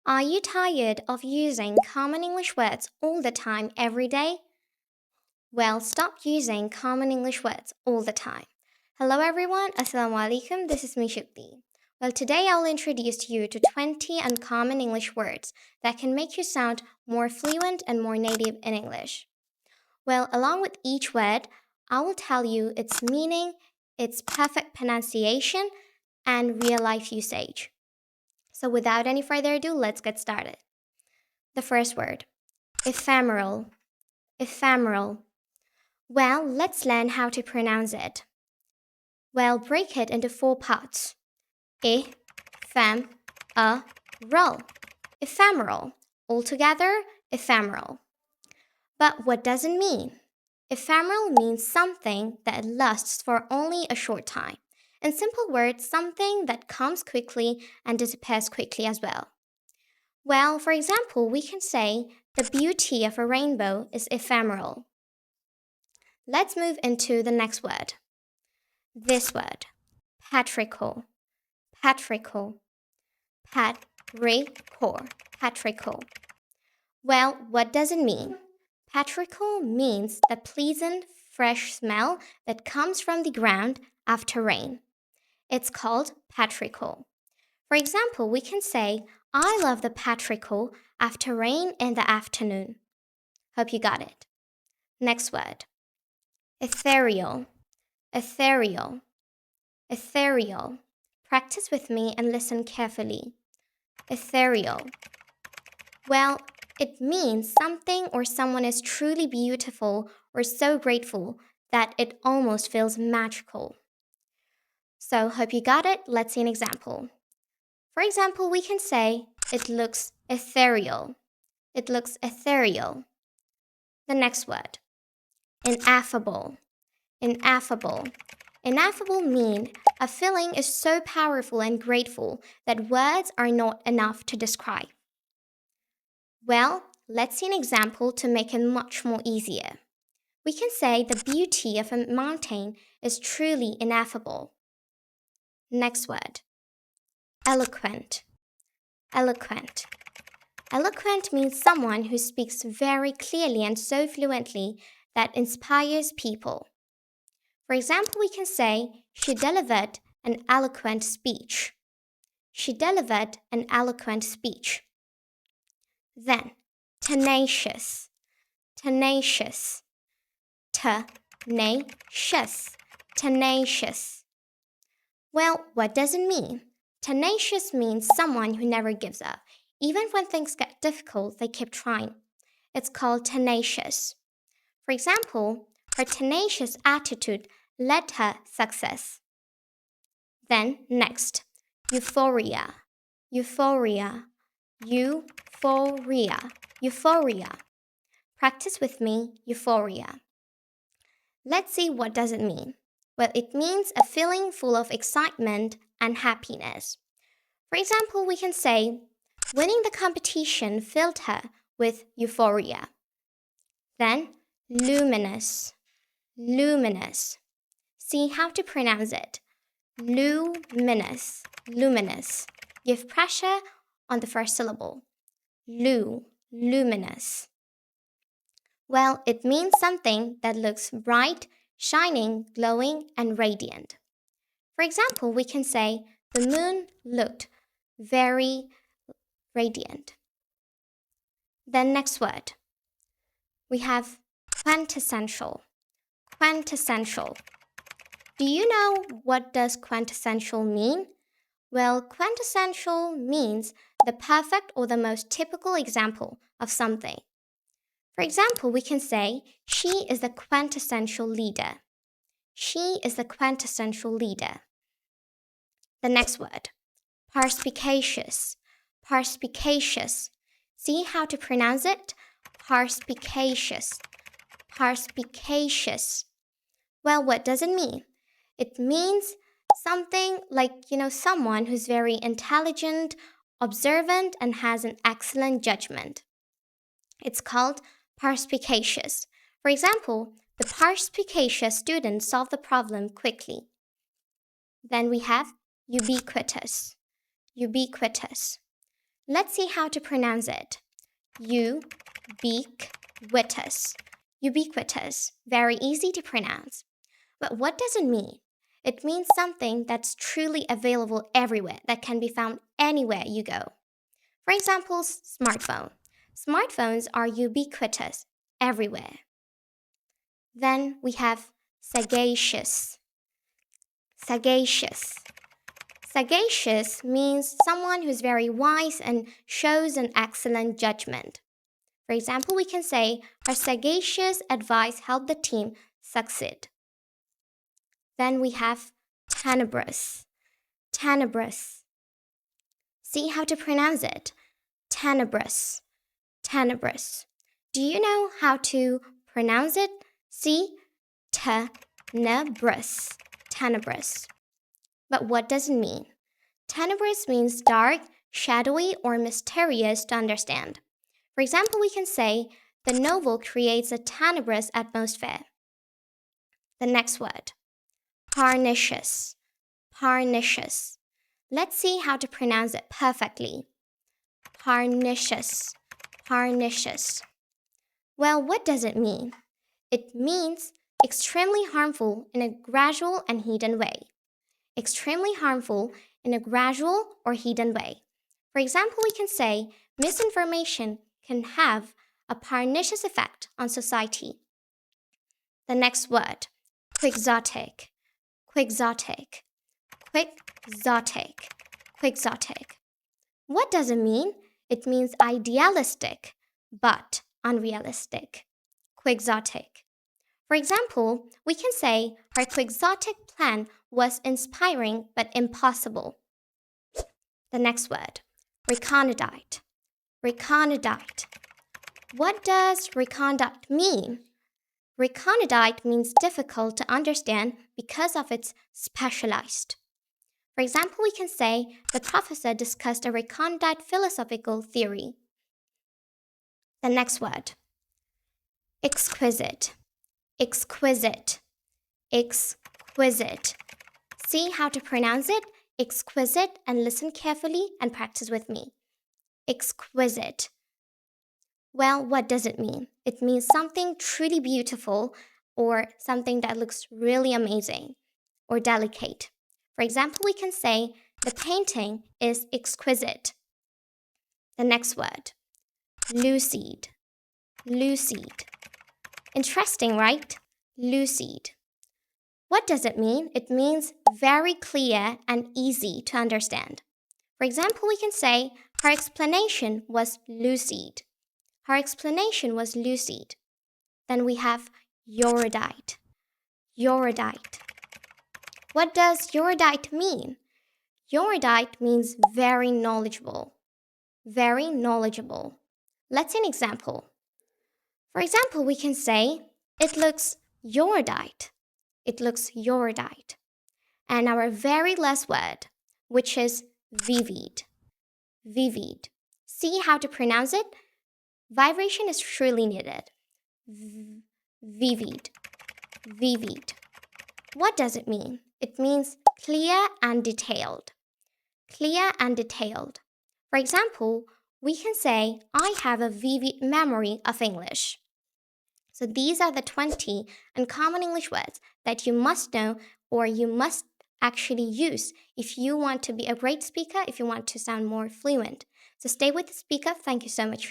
Are you tired of using common English words all the time, every day? Well, stop using common English words all the time. Hello everyone, Assalamu alaikum, this is me Shukti. Well, today I'll introduce you to 20 uncommon English words that can make you sound more fluent and more native in English. Well, along with each word, I will tell you its meaning, its perfect pronunciation, and real-life usage. So without any further ado, let's get started. The first word, ephemeral. Ephemeral. Well, let's learn how to pronounce it. Well, break it into 4 parts. E-fem-a-ral. Ephemeral. Altogether, ephemeral. But what does it mean? Ephemeral means something that lasts for only a short time. In simple words, something that comes quickly and disappears quickly as well. Well, for example, we can say the beauty of a rainbow is ephemeral. Let's move into the next word. This word, patriarchal. Patriarchal. Patriarchal. Well, what does it mean? Patriarchal means the pleasant, fresh smell that comes from the ground after rain. It's called patriarchal. For example, we can say, I love the patriarchal after rain in the afternoon. Hope you got it. Next word. Ethereal. Ethereal. Ethereal. Practice with me and listen carefully. Ethereal. Well, it means something or someone is truly beautiful or so grateful that it almost feels magical. So, hope you got it. Let's see an example. For example, we can say, it looks ethereal. It looks ethereal. The next word, ineffable. Ineffable. Ineffable means a feeling is so powerful and grateful that words are not enough to describe. Well, let's see an example to make it much more easier. We can say the beauty of a mountain is truly ineffable. Next word, eloquent. Eloquent. Eloquent means someone who speaks very clearly and so fluently that inspires people. For example, we can say, she delivered an eloquent speech. She delivered an eloquent speech. Then, tenacious. Tenacious. Tenacious. Tenacious. Well, what does it mean? Tenacious means someone who never gives up. Even when things get difficult, they keep trying. It's called tenacious. For example, her tenacious attitude led her success. Then next, euphoria. Euphoria. Euphoria. Euphoria. Practice with me, euphoria. Let's see what does it mean. Well, it means a feeling full of excitement and happiness. For example, we can say, winning the competition filled her with euphoria. Then, luminous. Luminous. See how to pronounce it. Luminous. Luminous. Give pressure on the first syllable. Luminous. Well, it means something that looks bright, shining, glowing, and radiant. For example, we can say, the moon looked very radiant. Then next word, we have quintessential. Quintessential. Do you know what does quintessential mean? Well, quintessential means the perfect or the most typical example of something. For example, we can say, she is the quintessential leader. She is the quintessential leader. The next word, perspicacious. Perspicacious. See how to pronounce it? Perspicacious. Perspicacious. Well, what does it mean? It means something like, someone who's very intelligent, observant, and has an excellent judgment. It's called perspicacious. For example, the perspicacious student solved the problem quickly. Then we have ubiquitous. Ubiquitous. Let's see how to pronounce it. Ubiquitous. Ubiquitous. Very easy to pronounce. But what does it mean? It means something that's truly available everywhere, that can be found anywhere you go. For example, smartphone. Smartphones are ubiquitous everywhere. Then we have sagacious. Sagacious. Sagacious means someone who's very wise and shows an excellent judgment. For example, we can say, her sagacious advice helped the team succeed. Then we have tenebrous. Tenebrous. See how to pronounce it. Tenebrous. Tenebrous. Do you know how to pronounce it? See? Tenebrous. Tenebrous. But what does it mean? Tenebrous means dark, shadowy, or mysterious to understand. For example, we can say, the novel creates a tenebrous atmosphere. The next word. Pernicious. Pernicious. Let's see how to pronounce it perfectly. Pernicious. Pernicious. Well, what does it mean? It means extremely harmful in a gradual and hidden way. Extremely harmful in a gradual or hidden way. For example, we can say misinformation can have a pernicious effect on society. The next word, quixotic. Quixotic. Quixotic. Quixotic. What does it mean? It means idealistic, but unrealistic. Quixotic. For example, we can say her quixotic plan was inspiring but impossible. The next word, recondite. Recondite. What does recondite mean? Recondite means difficult to understand because of its specialized. For example, we can say the professor discussed a recondite philosophical theory. The next word, exquisite. Exquisite. Exquisite. See how to pronounce it? Exquisite, and listen carefully and practice with me. Exquisite. Well, what does it mean? It means something truly beautiful or something that looks really amazing or delicate. For example, we can say the painting is exquisite. The next word, lucid. Lucid. Interesting, right? Lucid. What does it mean? It means very clear and easy to understand. For example, we can say her explanation was lucid. Her explanation was lucid. Then we have erudite. Erudite. What does erudite mean? Erudite means very knowledgeable. Very knowledgeable. Let's see an example. For example, we can say, it looks erudite. It looks erudite. And our very last word, which is vivid. Vivid. See how to pronounce it? Vibration is truly needed. Vivid. Vivid. What does it mean? It means clear and detailed. Clear and detailed. For example, we can say, I have a vivid memory of English. So these are the 20 uncommon English words that you must know or you must actually use if you want to be a great speaker, if you want to sound more fluent. So stay with SpeakUp. Thank you so much